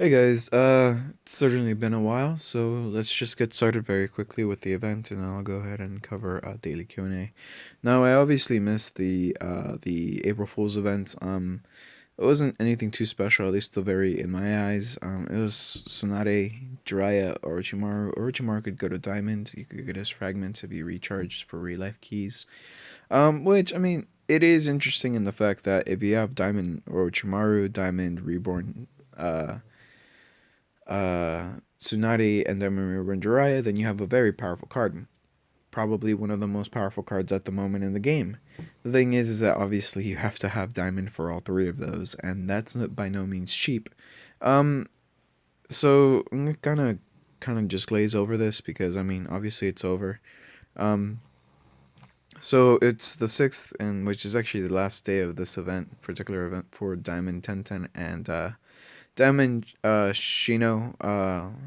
Hey guys, it's certainly been a while, so let's just get started very quickly with the event, and I'll go ahead and cover daily Q&A. Now, I obviously missed the April Fool's event. It wasn't anything too special, at least still very in my eyes. It was Tsunade, Jiraiya, Orochimaru. Orochimaru could go to Diamond. You could get his fragments if you recharged for relife keys. Which I mean, it is interesting in the fact that if you have Diamond Orochimaru, Diamond Reborn, Tsunade, and then Marin Jiraiya, then you have a very powerful card. Probably one of the most powerful cards at the moment in the game. The thing is that obviously you have to have Diamond for all three of those, and that's by no means cheap. Um, so I'm gonna kind of just glaze over this because I mean, obviously it's over. Um, so it's the sixth, and which is actually the last day of this event, particular event for Diamond Tenten and Diamond Shino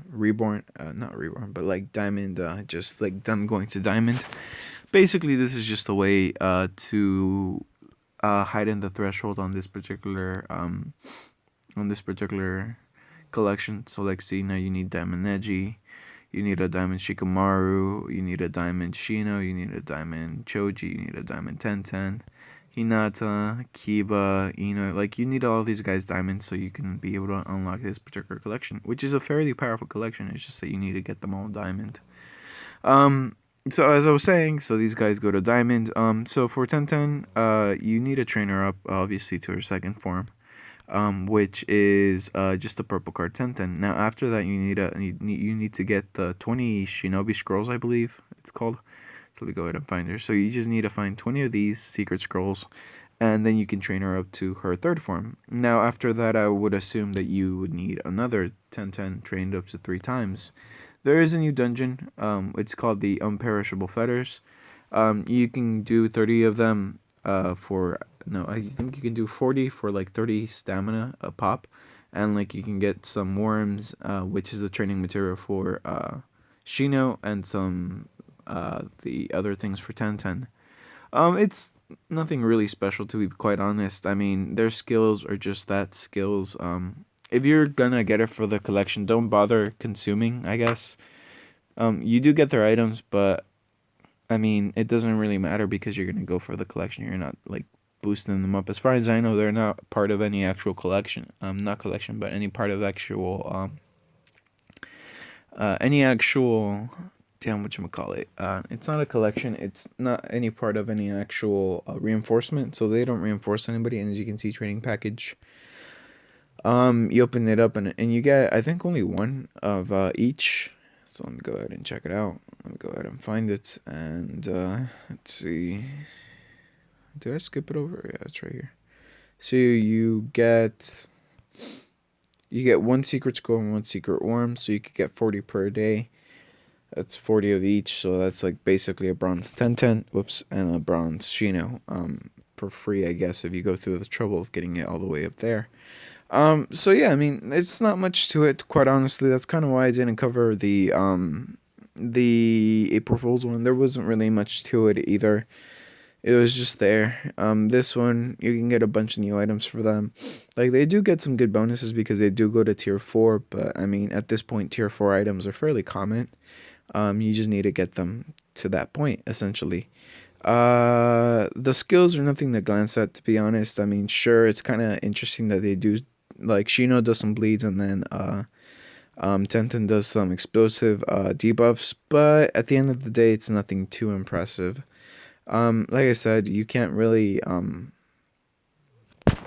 Reborn, not Reborn, but like Diamond, just like them going to Diamond. Basically, this is just a way to heighten the threshold on this particular collection. So like, see, now you need Diamond Neji, you need a Diamond Shikamaru, you need a Diamond Shino, you need a Diamond Choji, you need a Diamond Tenten, Hinata, Kiba, like you need all these guys diamonds so you can be able to unlock this particular collection, which is a fairly powerful collection. It's just that you need to get them all diamond. Um, so as I was saying, so these guys go to diamond. So for Tenten, you need a trainer up, obviously, to her second form, which is just a purple card Tenten. Now after that, you need to get the 20 Shinobi scrolls, I believe it's called. So we go ahead and find her. So you just need to find 20 of these secret scrolls, and then you can train her up to her third form. Now, after that, I would assume that you would need another 10-10 trained up to 3 times. There is a new dungeon. It's called the Unperishable Fetters. You can do 30 of them for. No, I think you can do 40 for like 30 stamina a pop. And like you can get some worms, which is the training material for Shino, and some the other things for Tenten. It's nothing really special, to be quite honest. I mean, their skills are just that skills. If you're gonna get it for the collection, don't bother consuming, I guess. You do get their items, but I mean, it doesn't really matter because you're gonna go for the collection. You're not like boosting them up. As far as I know, they're not part of any actual collection. Not collection, but any part of actual any actual damn whatchamacallit. It's not a collection. It's not any part of any actual reinforcement. So they don't reinforce anybody. And as you can see, training package. You open it up and you get I think only one of each. So let me go ahead and check it out. Let me go ahead and find it and let's see. Did I skip it over? Yeah, it's right here. So you get one secret scroll and one secret worm. So you could get 40 per day. That's 40 of each, so that's like basically a bronze 10-10, whoops, and a bronze Shino, for free, I guess, if you go through the trouble of getting it all the way up there. So yeah, I mean, it's not much to it, quite honestly. That's kind of why I didn't cover the April Fool's one. There wasn't really much to it either. It was just there. This one, you can get a bunch of new items for them. Like, they do get some good bonuses because they do go to tier 4, but I mean, at this point, tier 4 items are fairly common. You just need to get them to that point, essentially. The skills are nothing to glance at, to be honest. I mean, sure, it's kind of interesting that they do, like, Shino does some bleeds, and then Tenten does some explosive debuffs, but at the end of the day, it's nothing too impressive. Like I said, you can't really,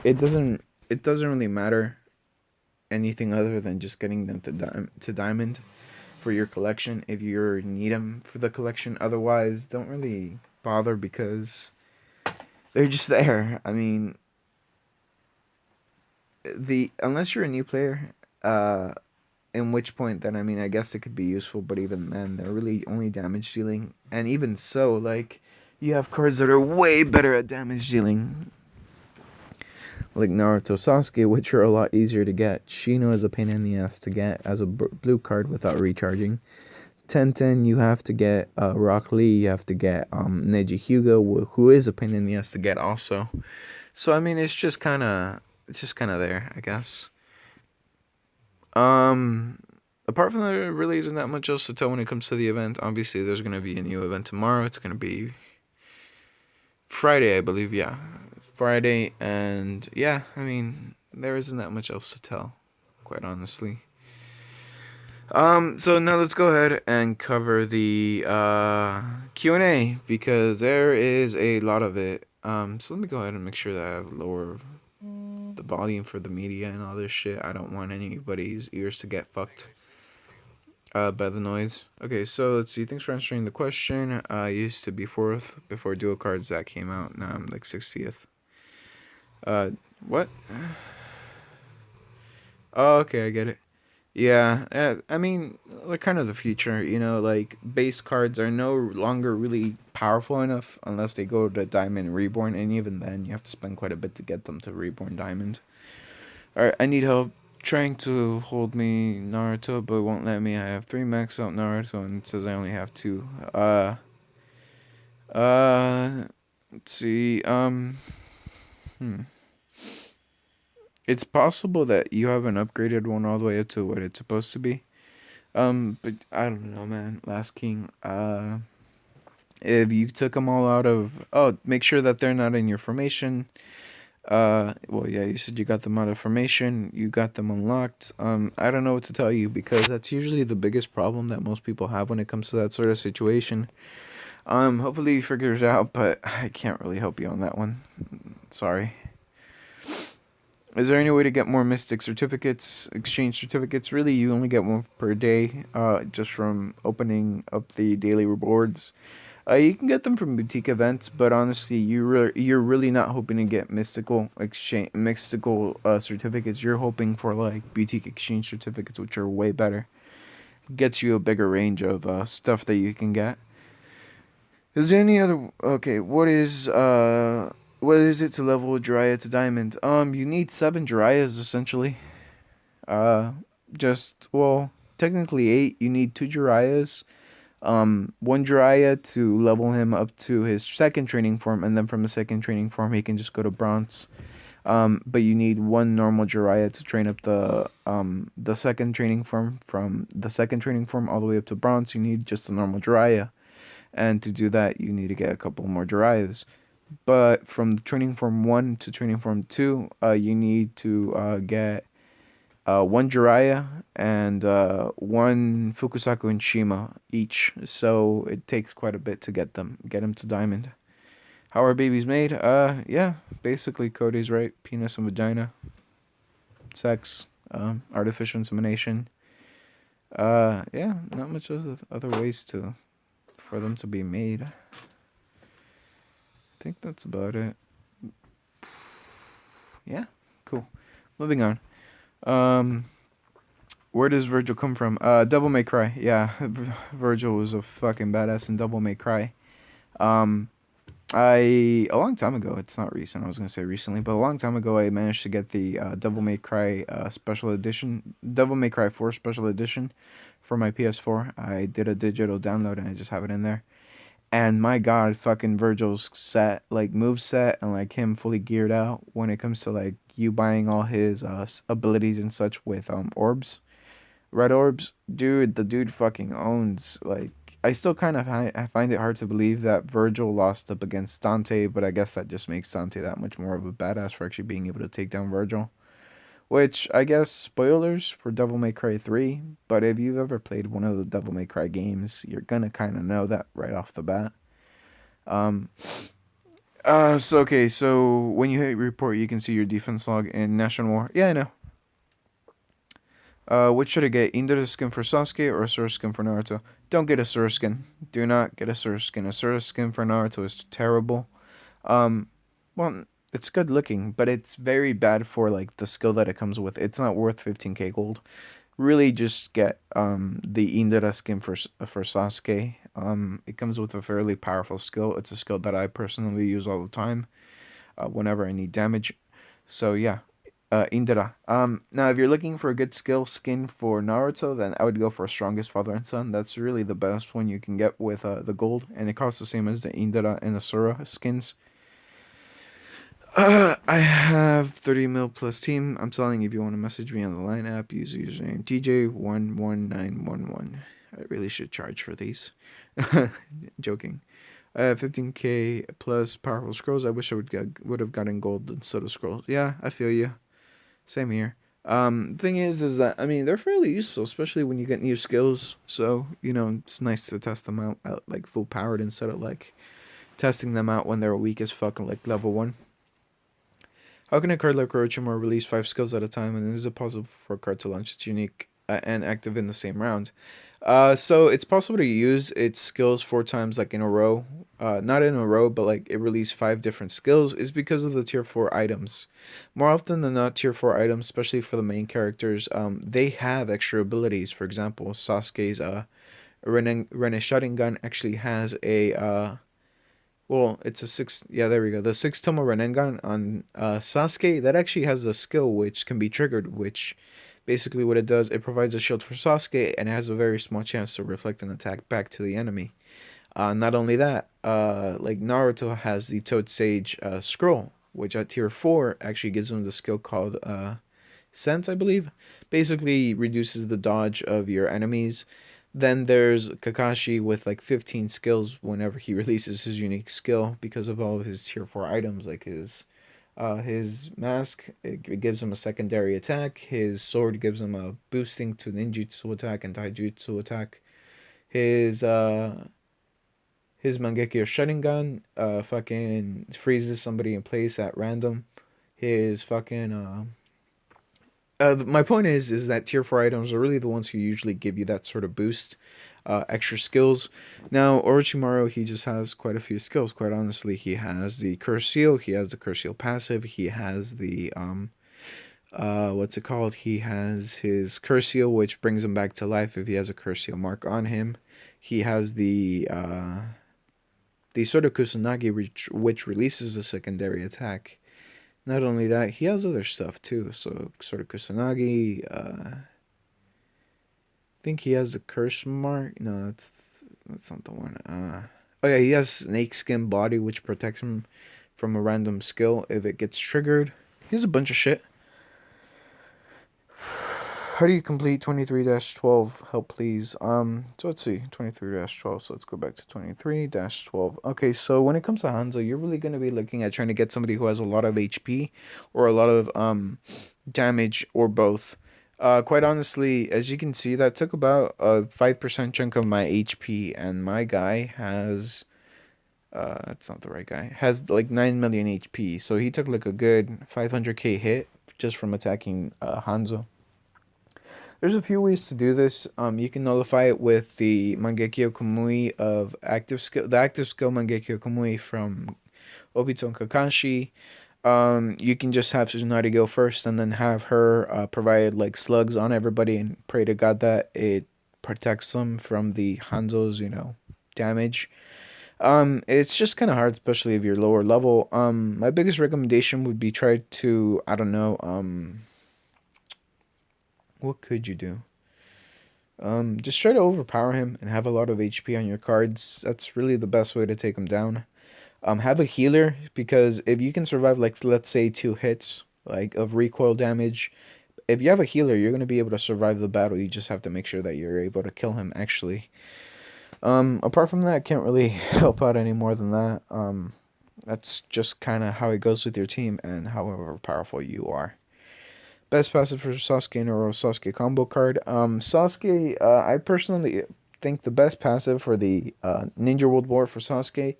it doesn't really matter anything other than just getting them to diamond for your collection if you need them for the collection. Otherwise, don't really bother because they're just there. I mean, the unless you're a new player, in which point then I mean I guess it could be useful, but even then they're really only damage dealing, and even so, like you have cards that are way better at damage dealing. Like Naruto Sasuke, which are a lot easier to get. Shino is a pain in the ass to get as a blue card without recharging. Tenten, you have to get Rock Lee, you have to get Neji Hugo, who is a pain in the ass to get also. So I mean, it's just kind of there, I guess. Um, Apart from that, there really isn't that much else to tell when it comes to the event. Obviously, there's gonna be a new event tomorrow. It's gonna be Friday, I believe. Yeah, Friday, and yeah, I mean, there isn't that much else to tell, quite honestly. So now let's go ahead and cover the Q&A because there is a lot of it. So let me go ahead and make sure that I have lower the volume for the media and all this shit. I don't want anybody's ears to get fucked by the noise. Okay, so let's see. Thanks for answering the question. I used to be fourth before Dual Cards that came out. Now I'm like 60th. What? Oh, okay, I get it. Yeah, I mean, they're kind of the future, like base cards are no longer really powerful enough unless they go to Diamond Reborn, and even then, you have to spend quite a bit to get them to Reborn Diamond. Alright, I need help trying to hold me Naruto, but it won't let me. I have 3 max out Naruto, and it says I only have 2. Uh, let's see, hmm. It's possible that you haven't upgraded one all the way up to what it's supposed to be. But I don't know, man. Last King. If you took them all out of, make sure that they're not in your formation. Well, yeah, you said you got them out of formation. You got them unlocked. I don't know what to tell you because that's usually the biggest problem that most people have when it comes to that sort of situation. Hopefully you figured it out, but I can't really help you on that one. Sorry. Is there any way to get more Mystic certificates, exchange certificates? Really, you only get one per day, just from opening up the daily rewards. You can get them from boutique events, but honestly, you're really not hoping to get mystical certificates. You're hoping for like boutique exchange certificates, which are way better. Gets you a bigger range of stuff that you can get. Is there any other? Okay, what is it to level Jiraiya to diamond? You need 7 Jiraiyas essentially. Uh, just well, technically 8. You need 2 Jiraiyas. One Jiraiya to level him up to his second training form, and then from the second training form, he can just go to bronze. But you need 1 normal Jiraiya to train up the second training form. From the second training form all the way up to bronze, you need just a normal Jiraiya. And to do that, you need to get a couple more Jiraiyas. But from the training form 1 to training form 2, you need to get 1 Jiraiya and 1 Fukusaku and Shima each. So it takes quite a bit to get them to diamond. How are babies made? Yeah, basically Cody's right. Penis and vagina, sex, artificial insemination. Yeah, not much other ways for them to be made. I think that's about it. Yeah, cool. Moving on. Where does Virgil come from? Devil May Cry. Yeah, Virgil was a fucking badass in Devil May Cry. A long time ago, it's not recent, I was going to say recently, but a long time ago, I managed to get the Devil May Cry Special Edition, Devil May Cry 4 Special Edition for my PS4. I did a digital download and I just have it in there. And my god, fucking Virgil's set, like move set, and like him fully geared out when it comes to like you buying all his abilities and such with orbs, red orbs. Dude, the dude fucking owns. Like, I still kind of I find it hard to believe that Virgil lost up against Dante, but I guess that just makes Dante that much more of a badass for actually being able to take down Virgil. Which, I guess, spoilers for Devil May Cry 3, but if you've ever played one of the Devil May Cry games, you're gonna kind of know that right off the bat. Um, so when you hit report, you can see your defense log in National War. Yeah, I know. What should I get? Indra skin for Sasuke or Asura skin for Naruto? Don't get Asura skin. Do not get Asura skin. Asura skin for Naruto is terrible. Um, well, it's good looking, but it's very bad for like the skill that it comes with. It's not worth 15k gold. Really, just get the Indra skin for Sasuke. It comes with a fairly powerful skill. It's a skill that I personally use all the time, whenever I need damage. So yeah, Indra. Now if you're looking for a good skill skin for Naruto, then I would go for Strongest Father and Son. That's really the best one you can get with the gold, and it costs the same as the Indra and Asura skins. I have 30 mil plus team. I'm selling if you want to message me on the line app. Use username TJ11911. I really should charge for these. Joking. I have 15k plus powerful scrolls. I wish I would have gotten gold instead of scrolls. Yeah, I feel you. Same here. Thing is that I mean they're fairly useful, especially when you get new skills. So it's nice to test them out at like full powered instead of like testing them out when they're weak as fuck like level 1. How can a card like Orochimaru release 5 skills at a time, and is it possible for a card to launch its unique and active in the same round? So it's possible to use its skills 4 times like in a row. Not in a row, but like it released 5 different skills is because of the tier 4 items. More often than not, tier 4 items, especially for the main characters, they have extra abilities. For example, Sasuke's Rene Sharingan actually has a well, it's a 6. Yeah, there we go. The 6 Tomo Renengan on Sasuke, that actually has a skill which can be triggered, which basically what it does, it provides a shield for Sasuke and it has a very small chance to reflect an attack back to the enemy. Not only that, like Naruto has the Toad Sage scroll, which at tier 4 actually gives him the skill called Sense, I believe. Basically reduces the dodge of your enemies. Then there's Kakashi with like 15 skills whenever he releases his unique skill because of all of his tier 4 items, like his mask, it gives him a secondary attack. His sword gives him a boosting to ninjutsu attack and taijutsu attack. His his Mangekyo Sharingan fucking freezes somebody in place at random. His fucking my point is that tier 4 items are really the ones who usually give you that sort of boost, extra skills. Now Orochimaru, he just has quite a few skills. Quite honestly, he has the Curse Seal, he has the Curse Seal passive, he has the what's it called? He has his Curse Seal, which brings him back to life if he has a Curse Seal mark on him. He has the sort of Kusanagi, which releases a secondary attack. Not only that, he has other stuff too. So sort of Kusanagi. I think he has the curse mark. No, that's not the one. Oh yeah, he has snake skin body, which protects him from a random skill if it gets triggered. He has a bunch of shit. How do you complete 23-12? Help please. So let's see, 23-12. So let's go back to 23-12. Okay, so when it comes to Hanzo, you're really gonna be looking at trying to get somebody who has a lot of HP or a lot of damage or both. Quite honestly, as you can see, that took about a 5% chunk of my HP, and my guy has that's not the right guy. Has like 9 million HP, so he took like a good 500k hit just from attacking Hanzo. There's a few ways to do this. You can nullify it with the Mangekyo Kamui of active skill, the active skill Mangekyo Kamui from Obito and Kakashi. You can just have Tsunade go first and then have her provide like slugs on everybody and pray to God that it protects them from the Hanzo's, damage. It's just kind of hard, especially if you're lower level. My biggest recommendation would be try to, I don't know, what could you do? Just try to overpower him and have a lot of HP on your cards. That's really the best way to take him down. Have a healer, because if you can survive like let's say 2 hits like of recoil damage, if you have a healer, you're gonna be able to survive the battle. You just have to make sure that you're able to kill him actually. Apart from that, I can't really help out any more than that. That's just kind of how it goes with your team and however powerful you are. Best passive for Sasuke and Oro Sasuke combo card. Sasuke, I personally think the best passive for the Ninja World War for Sasuke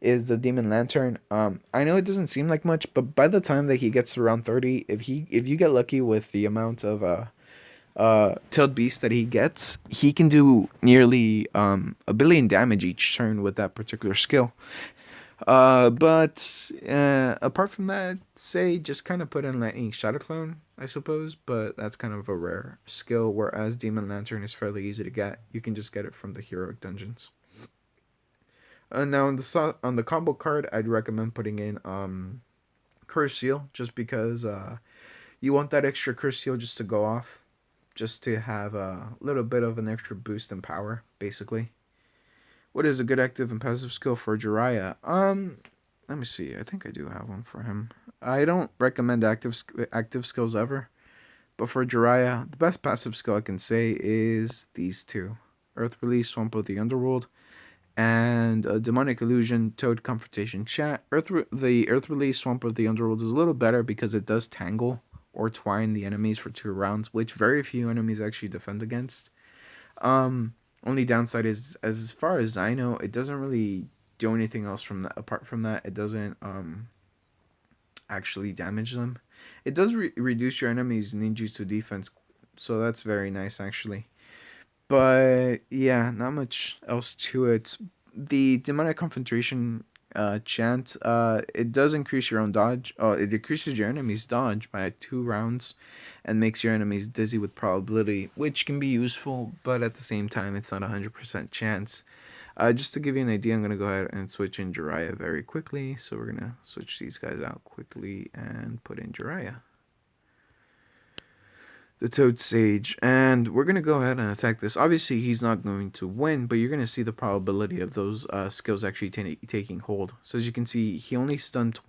is the Demon Lantern. I know it doesn't seem like much, but by the time that he gets around 30, if you get lucky with the amount of Tailed Beast that he gets, he can do nearly 1 billion damage each turn with that particular skill. But apart from that, say just kind of put in Lightning Shadow Clone, I suppose, but that's kind of a rare skill, whereas Demon Lantern is fairly easy to get. You can just get it from the heroic dungeons. Now on the combo card, I'd recommend putting in Curse Seal, just because you want that extra Curse Seal just to go off, just to have a little bit of an extra boost in power, basically. What is a good active and passive skill for Jiraiya? let me see. I think I do have one for him. I don't recommend active skills ever, but for Jiraiya, the best passive skill I can say is these two: Earth Release, Swamp of the Underworld, and Demonic Illusion, Toad Confrontation. Chat. The Earth Release, Swamp of the Underworld is a little better because it does tangle or twine the enemies for 2 rounds, which very few enemies actually defend against. Only downside is, as far as I know, it doesn't really do anything else from that. Apart from that, it doesn't actually damage them. It does reduce your enemy's ninjutsu defense, so that's very nice actually. But yeah, not much else to it. The demonic confrontation chant, it does increase your own dodge. Oh, it decreases your enemy's dodge by 2 rounds and makes your enemies dizzy with probability, which can be useful, but at the same time, it's not 100% chance. Just to give you an idea, I'm going to go ahead and switch in Jiraiya very quickly. So we're going to switch these guys out quickly and put in Jiraiya, the Toad Sage. And we're going to go ahead and attack this. Obviously, he's not going to win, but you're going to see the probability of those skills actually taking hold. So as you can see, he only stunned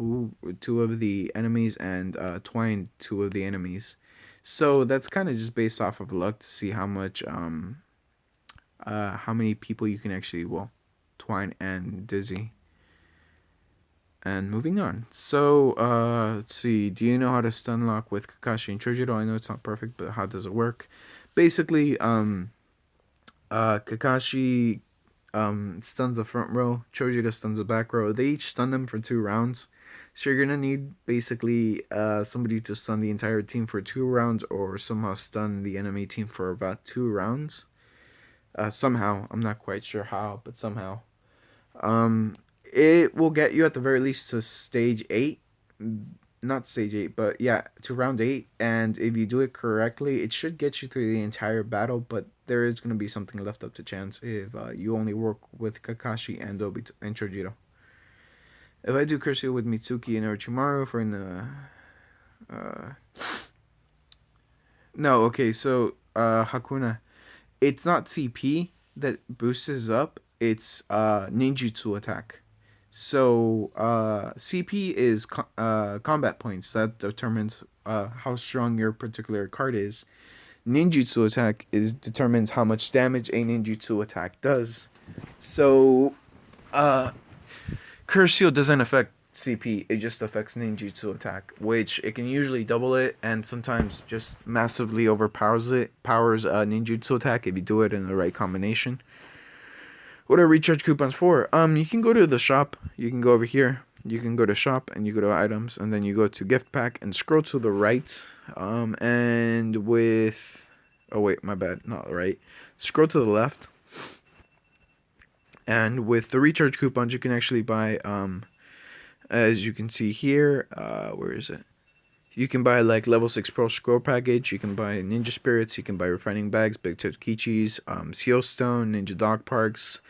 two of the enemies and twined 2 of the enemies. So that's kind of just based off of luck to see how much... how many people you can actually, well, twine and dizzy. And moving on. So, let's see. Do you know how to stun lock with Kakashi and Chojiro? I know it's not perfect, but how does it work? Basically, Kakashi stuns the front row. Chojiro stuns the back row. They each stun them for 2 rounds. So you're going to need, basically, somebody to stun the entire team for 2 rounds or somehow stun the enemy team for about 2 rounds. Somehow, I'm not quite sure how, but somehow. It will get you at the very least to stage 8. Not stage 8, but yeah, to round 8. And if you do it correctly, it should get you through the entire battle, but there is going to be something left up to chance if you only work with Kakashi and Obito and Chojiro. If I do Curse with Mitsuki and Orochimaru for no, okay, so Hakuna, it's not CP that boosts up, it's ninjutsu attack. So CP is combat points. That determines how strong your particular card is. Ninjutsu attack determines how much damage a ninjutsu attack does. So Curse doesn't affect CP, it just affects ninjutsu attack, which it can usually double it and sometimes just massively powers ninjutsu attack if you do it in the right combination. What are recharge coupons for? You can go to the shop. You can go over here. You can go to shop and you go to items and then you go to gift pack and scroll to the right. And with, oh wait, my bad, not right. Scroll to the left. And with the recharge coupons, you can actually buy, as you can see here, where is it? You can buy like level 6 pro scroll package. You can buy ninja spirits. You can buy refining bags, big tip kichis, seal stone, ninja dog parks,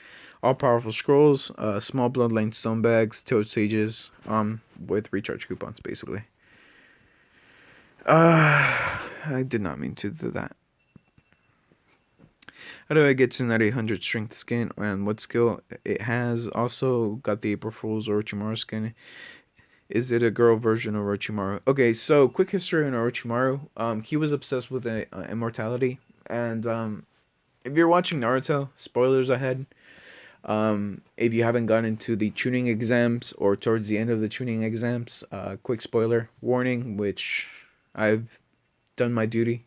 all powerful scrolls, small bloodline stone bags, toad sages, with recharge coupons basically. I did not mean to do that. How do I get Tsunade 100 strength skin and what skill it has? Also got the April Fool's Orochimaru skin. Is it a girl version of Orochimaru? Okay, so quick history on Orochimaru. He was obsessed with immortality, and if you're watching Naruto, spoilers ahead. If you haven't gotten into the tuning exams or towards the end of the tuning exams, quick spoiler warning, which I've done my duty.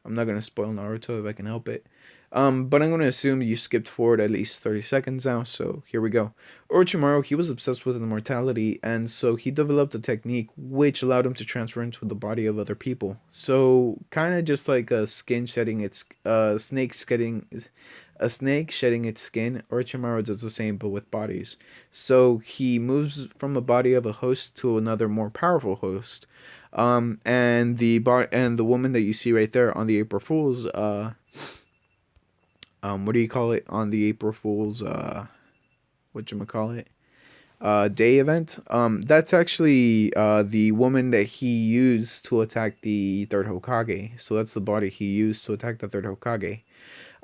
I'm not gonna spoil Naruto if I can help it. But I'm going to assume you skipped forward at least 30 seconds now, so here we go. Orochimaru, he was obsessed with immortality, and so he developed a technique which allowed him to transfer into the body of other people. So, kind of just like a snake shedding its skin, Orochimaru does the same, but with bodies. So, he moves from a body of a host to another more powerful host. And the woman that you see right there on the April Fool's, what do you call it on the April Fool's day event? That's actually the woman that he used to attack the third Hokage. So that's the body he used to attack the third Hokage.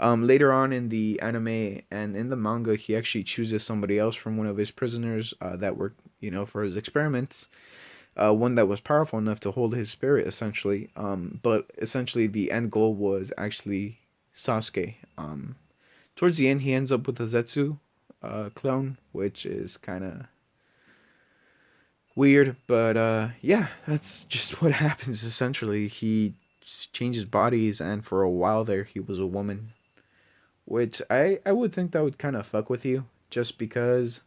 Later on in the anime and in the manga, he actually chooses somebody else from one of his prisoners that were for his experiments. One that was powerful enough to hold his spirit, essentially. But essentially, the end goal was actually Sasuke. Towards the end, he ends up with a Zetsu clone, which is kind of weird. But yeah, that's just what happens, essentially. He changes bodies, and for a while there, he was a woman. Which I would think that would kind of fuck with you, just because,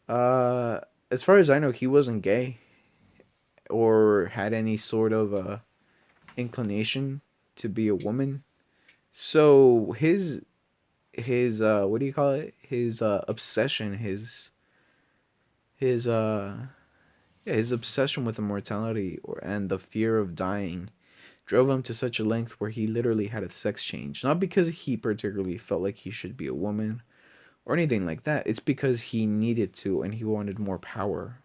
uh, as far as I know, he wasn't gay or had any sort of inclination to be a woman. So his what do you call it? His obsession, his yeah, his obsession with immortality and the fear of dying drove him to such a length where he literally had a sex change. Not because he particularly felt like he should be a woman or anything like that. It's because he needed to and he wanted more power.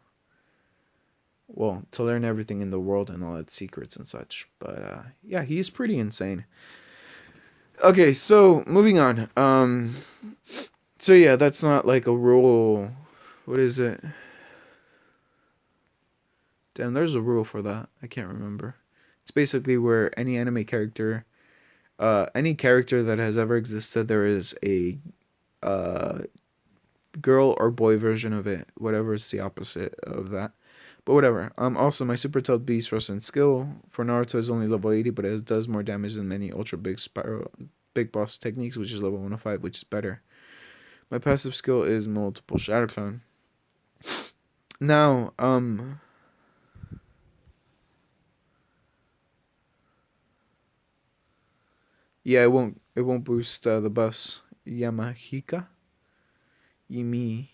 Well, to learn everything in the world and all its secrets and such. But yeah, he's pretty insane. Okay, so moving on. So yeah, that's not like a rule. What is it? Damn, there's a rule for that. I can't remember. It's basically where any character that has ever existed, there is a uh girl or boy version of it. Whatever is the opposite of that. But whatever. Also, my Super Tailed Beast Rasen skill for Naruto is only level 80, but it does more damage than many Ultra Big Spiral Big Boss techniques, which is level 105, which is better. My passive skill is multiple Shadow Clone. Now, yeah, it won't boost the buffs. Yamahika, Yimi,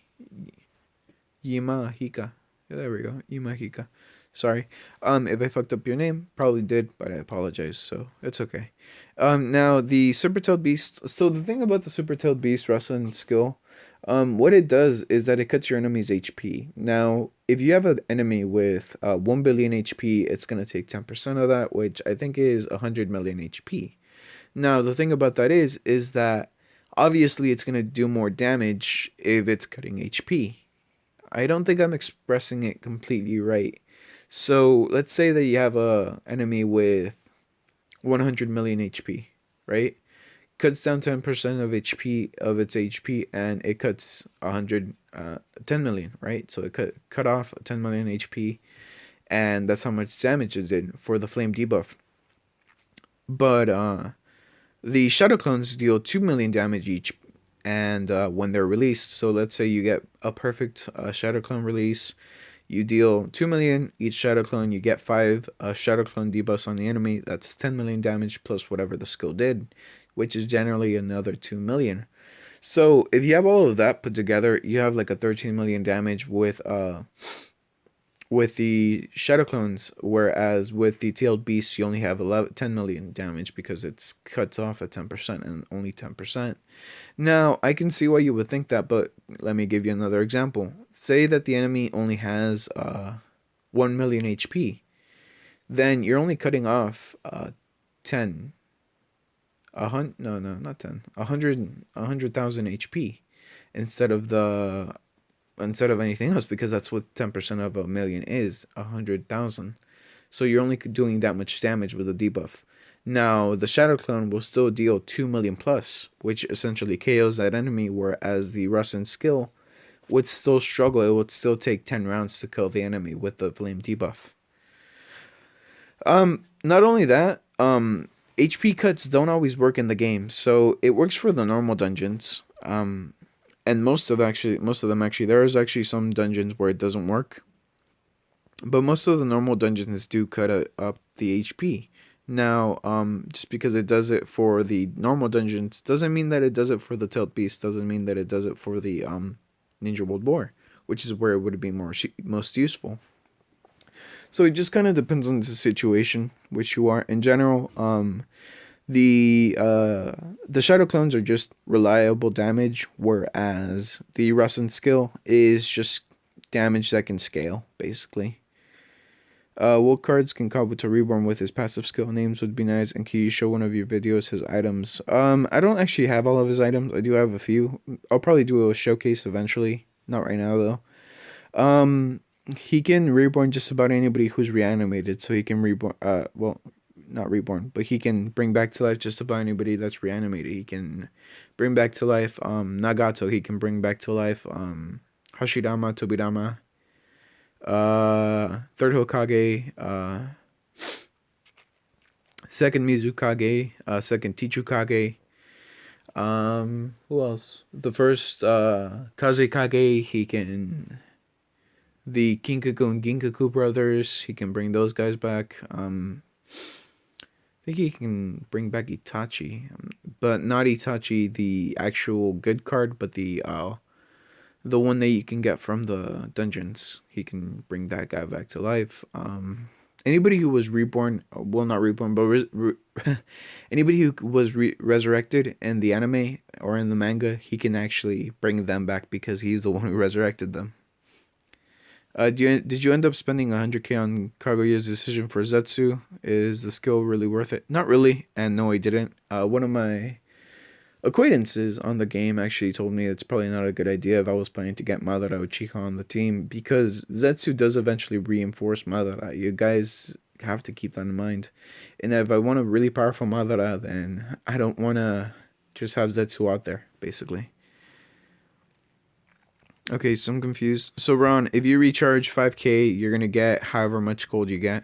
Yimahika. Yeah, there we go. Yimahika. Sorry. If I fucked up your name, probably did, but I apologize. So it's okay. Now the Super Tailed Beast. So the thing about the Super Tailed Beast wrestling skill, what it does is that it cuts your enemy's HP. Now, if you have an enemy with 1 billion HP, it's gonna take 10% of that, which I think is 100 million HP. Now, the thing about that is that obviously it's gonna do more damage if it's cutting HP. I don't think I'm expressing it completely right. So let's say that you have a enemy with 100 million HP, right? Cuts down 10% of its HP, and it cuts 10 million, right? So it cut off 10 million HP, and that's how much damage it did for the flame debuff. But the shadow clones deal 2 million damage each, and when they're released, so let's say you get a perfect shadow clone release, you deal 2 million each shadow clone, you get 5 shadow clone debuffs on the enemy, that's 10 million damage plus whatever the skill did, which is generally another 2 million. So if you have all of that put together, you have like a 13 million damage with the shadow clones, whereas with the tailed beast you only have 10 million damage because it's cuts off at 10% and only 10%. Now I can see why you would think that, but let me give you another example. Say that the enemy only has 1 million HP, then you're only cutting off 10 no, not 10, 100,000 HP instead of anything else, because that's what 10% of a million is, 100,000. So you're only doing that much damage with a debuff. Now the shadow clone will still deal 2 million plus, which essentially KOs that enemy, whereas the Rasen skill would still struggle. It would still take 10 rounds to kill the enemy with the flame debuff. Not only that, HP cuts don't always work in the game. So it works for the normal dungeons. And most of them actually, there is actually some dungeons where it doesn't work, but most of the normal dungeons do cut up the HP. Now, just because it does it for the normal dungeons doesn't mean that it does it for the Tailed Beast. Doesn't mean that it does it for the Ninja World War, which is where it would be most useful. So it just kind of depends on the situation which you are. In general, the shadow clones are just reliable damage, whereas the Rasen skill is just damage that can scale, basically. What cards can Kabuto reborn with his passive skill? Names would be nice, and can you show one of your videos his items? I don't actually have all of his items. I do have a few. I'll probably do a showcase eventually. Not right now, though. Um, he can reborn just about anybody who's reanimated. So he can reborn. Well, not reborn, but he can bring back to life just about anybody that's reanimated. He can bring back to life. Nagato. He can bring back to life. Hashirama, Tobirama. Third Hokage. Second Mizukage. Second Tichukage. Who else? The first Kazekage. He can the Kinkaku and Ginkaku brothers. He can bring those guys back. I think he can bring back Itachi, but not Itachi, the actual good card, but the one that you can get from the dungeons. He can bring that guy back to life. Anybody who was reborn, well, not reborn, but anybody who was resurrected in the anime or in the manga, he can actually bring them back because he's the one who resurrected them. Did you end up spending 100k on Kaguya's decision for Zetsu? Is the skill really worth it? Not really, and no, I didn't. One of my acquaintances on the game actually told me it's probably not a good idea if I was planning to get Madara Uchiha on the team because Zetsu does eventually reinforce Madara. You guys have to keep that in mind. And if I want a really powerful Madara, then I don't want to just have Zetsu out there, basically. Okay, so I'm confused. So Ron, if you recharge 5k, you're going to get however much gold you get.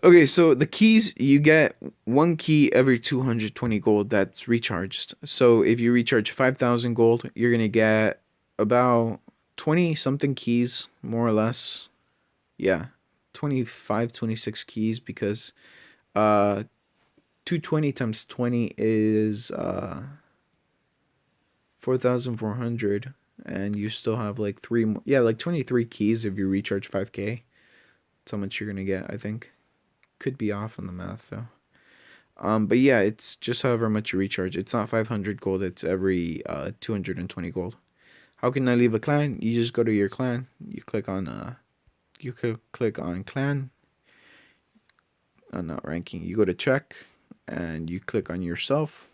Okay, so the keys, you get one key every 220 gold that's recharged. So if you recharge 5,000 gold, you're going to get about 20 something keys, more or less. Yeah, 25, 26 keys because 220 times 20 is 4,400, and you still have like three more, yeah, like 23 keys if you recharge 5k. That's how much you're gonna get, I think. Could be off on the math though. But yeah, it's just however much you recharge. It's not 500 gold, it's every 220 gold. How can I leave a clan? You just go to your clan, you click on you could click on clan, not ranking, you go to check and you click on yourself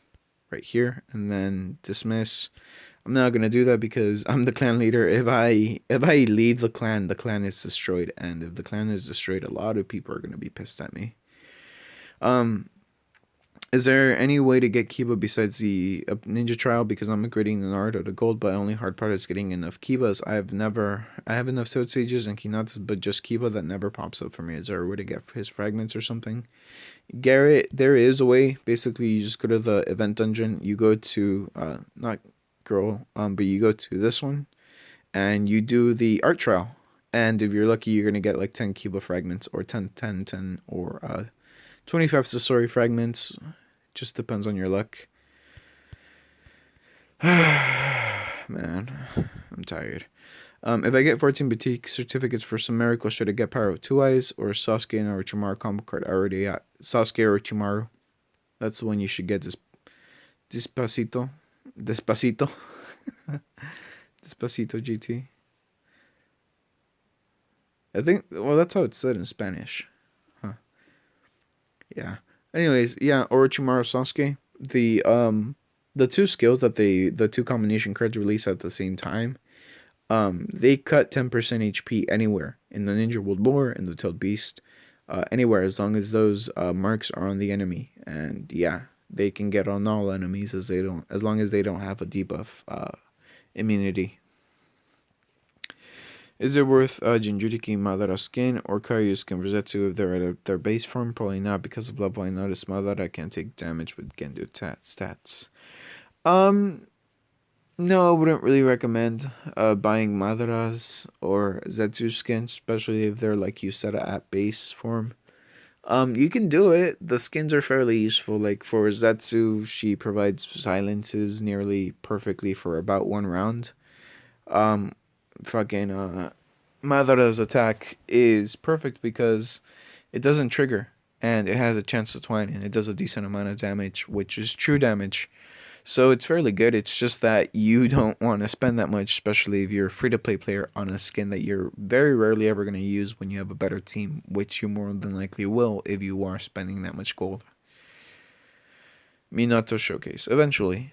right here and then dismiss. I'm not gonna do that because I'm the clan leader. If I leave the clan is destroyed, and if the clan is destroyed, a lot of people are gonna be pissed at me. Is there any way to get Kiba besides the ninja trial? Because I'm upgrading the Naruto to gold, but only hard part is getting enough Kibas. I have enough Toad Sages and Kinatas, but just Kiba that never pops up for me. Is there a way to get his fragments or something? Garrett, there is a way. Basically, you just go to the event dungeon. You go to not girl, but you go to this one, and you do the art trial. And if you're lucky, you're gonna get like 10 Kiba fragments, or 10, 10, 10, or 25 Sasori fragments. Just depends on your luck. Man, I'm tired. If I get 14 boutique certificates for some miracle, should I get Power of Two Eyes or Sasuke and Orochimaru combo card? I already got Sasuke Orochimaru. That's the one you should get. Despacito. Despacito. Despacito GT. I think, well, that's how it's said in Spanish. Huh. Yeah. Anyways, yeah, Orochimaru Sasuke. The two skills that the two combination cards release at the same time, they cut 10% HP anywhere in the Ninja World War, in the Tailed Beast, anywhere as long as those marks are on the enemy. And yeah, they can get on all enemies as long as they don't have a debuff immunity. Is it worth Jinjuriki Madara skin or Karyu skin for Zetsu if they're at their base form? Probably not, because of level I noticed Madara can't take damage with Gendo stats. No, I wouldn't really recommend buying Madara's or Zetsu skins, especially if they're like you said at base form. You can do it. The skins are fairly useful. Like for Zetsu, she provides silences nearly perfectly for about one round. Fucking Madara's attack is perfect because it doesn't trigger and it has a chance to twine and it does a decent amount of damage, which is true damage. So it's fairly good. It's just that you don't want to spend that much, especially if you're a free-to-play player on a skin that you're very rarely ever going to use when you have a better team, which you more than likely will if you are spending that much gold. Minato Showcase. Eventually.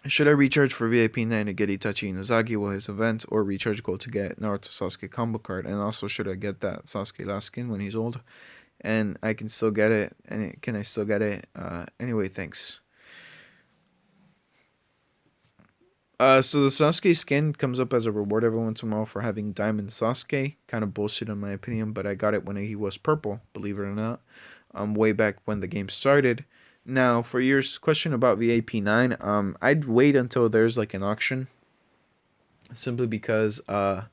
Should I recharge for VIP 9 to get Itachi Inazagi while his event, or recharge gold to get Naruto Sasuke combo card? And also, should I get that Sasuke last skin when he's old? And I can still get it. And can I still get it? Anyway, thanks. So the Sasuke skin comes up as a reward every once in a while for having Diamond Sasuke. Kind of bullshit in my opinion, but I got it when he was purple, believe it or not. Way back when the game started. Now, for your question about VIP 9, I'd wait until there's like an auction. Simply because, how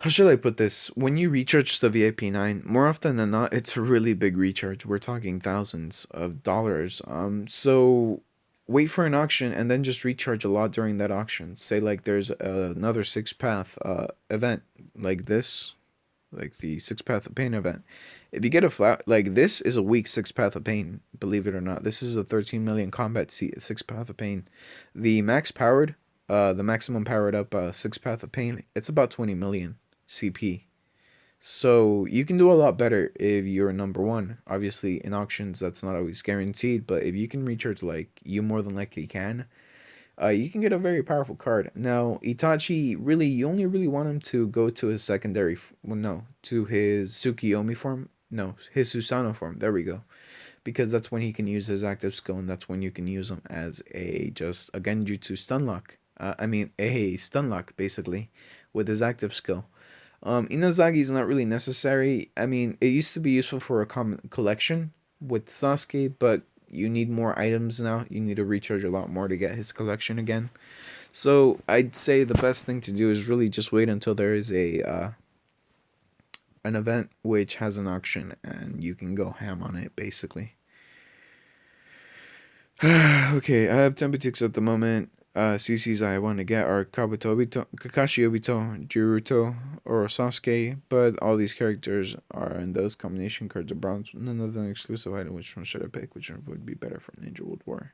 should I put this? When you recharge the VIP 9, more often than not, it's a really big recharge. We're talking thousands of dollars. So wait for an auction and then just recharge a lot during that auction. Say like there's another Six Path event like this, like the Six Path of Pain event. If you get a flat, like this is a weak Six Path of Pain, believe it or not. This is a 13 million combat Six Path of Pain. The the maximum powered up Six Path of Pain, it's about 20 million CP. So you can do a lot better if you're number one. Obviously, in auctions, that's not always guaranteed, but if you can recharge like you more than likely can, you can get a very powerful card. Now, Itachi, really, you only really want him to go to his secondary, well, no, to his Tsukiyomi form. No, his Susanoo form. There we go. Because that's when he can use his active skill, and that's when you can use him as just a Genjutsu stun lock. A stun lock, basically, with his active skill. Inazagi is not really necessary. I mean, it used to be useful for a common collection with Sasuke, but you need more items now. You need to recharge a lot more to get his collection again. So I'd say the best thing to do is really just wait until there is an event which has an auction and you can go ham on it, basically. Okay, I have 10 boutiques at the moment. CCs I want to get are Kabuto Obito, Kakashi Obito, Jiruto, or Sasuke, but all these characters are in those combination cards of bronze. None of them exclusive item. Which one should I pick? Which one would be better for Ninja World War?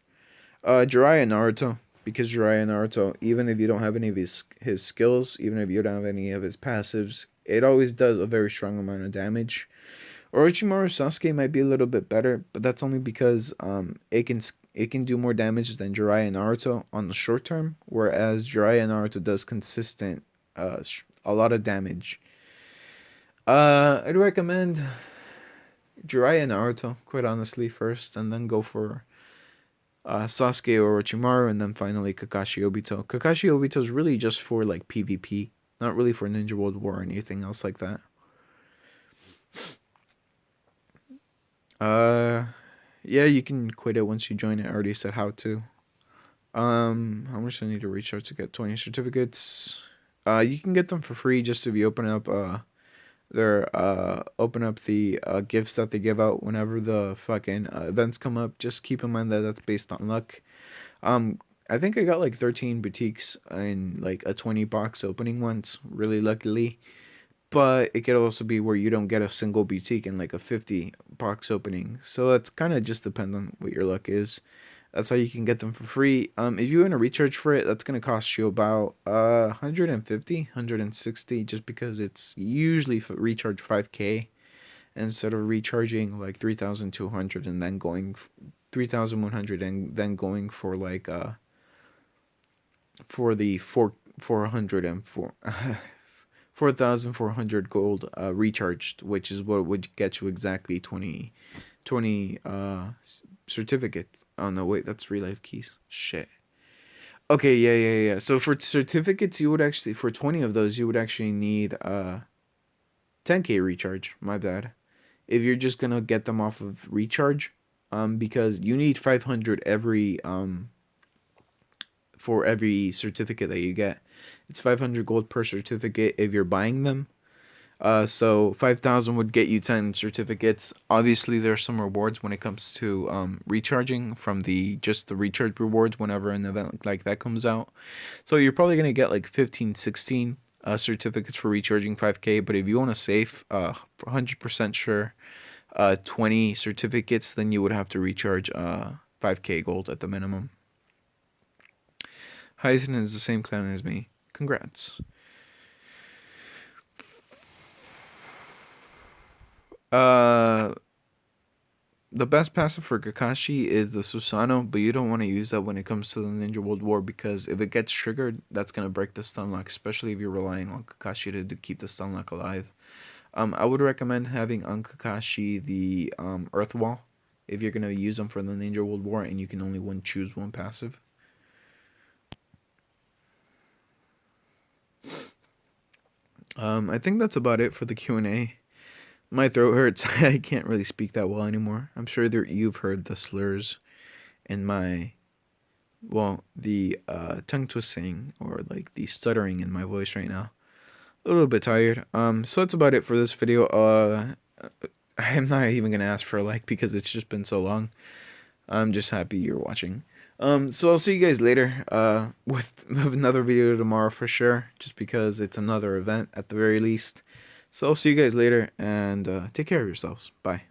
Jiraiya Naruto, because Jiraiya Naruto, even if you don't have any of his skills, even if you don't have any of his passives, it always does a very strong amount of damage. Orochimaru Sasuke might be a little bit better, but that's only because it can do more damage than Jiraiya Naruto on the short term, whereas Jiraiya Naruto does consistent a lot of damage. I'd recommend Jiraiya Naruto, quite honestly, first, and then go for Sasuke or Orochimaru, and then finally Kakashi Obito. Kakashi Obito is really just for like PvP, not really for Ninja World War or anything else like that. Yeah, you can quit it once you join it. I already said how to. How much do I need to recharge to get 20 certificates? You can get them for free just if you open up open up the gifts that they give out whenever the fucking events come up. Just keep in mind that that's based on luck. I think I got like 13 boutiques in like a 20 box opening once, really luckily. But it could also be where you don't get a single boutique in like a 50 box opening. So that's kind of just depend on what your luck is. That's how you can get them for free. If you want to recharge for it, that's gonna cost you about 150, 160, just because it's usually for recharge 5K instead of recharging like 3,200 and then going 3,100 and then going for like for the 404 4,400 gold recharged, which is what would get you exactly 20 certificates. Oh no, wait, that's real life keys. Shit. Okay, yeah. So for certificates, you would actually, for 20 of those, you would actually need 10K recharge. My bad. If you're just gonna get them off of recharge, because you need 500 every for every certificate that you get. It's 500 gold per certificate if you're buying them. So 5,000 would get you 10 certificates. Obviously, there are some rewards when it comes to recharging from the recharge rewards whenever an event like that comes out. So you're probably gonna get like 15, 16 certificates for recharging 5K. But if you want to save 100% sure 20 certificates, then you would have to recharge 5K gold at the minimum. Heisen is the same clan as me. Congrats. Uh, the best passive for Kakashi is the Susanoo, but you don't want to use that when it comes to the Ninja World War, because if it gets triggered, that's gonna break the stun lock, especially if you're relying on Kakashi to keep the stun lock alive. I would recommend having on Kakashi the Earth Wall if you're gonna use them for the Ninja World War and you can only choose one passive. I think that's about it for the Q&A. My throat hurts. I can't really speak that well anymore. I'm sure you've heard the slurs in my, the tongue twisting or like the stuttering in my voice right now. A little bit tired. So that's about it for this video. I'm not even gonna ask for a like because it's just been so long. I'm just happy you're watching. So I'll see you guys later. With another video tomorrow for sure, just because it's another event at the very least. So I'll see you guys later, and take care of yourselves. Bye.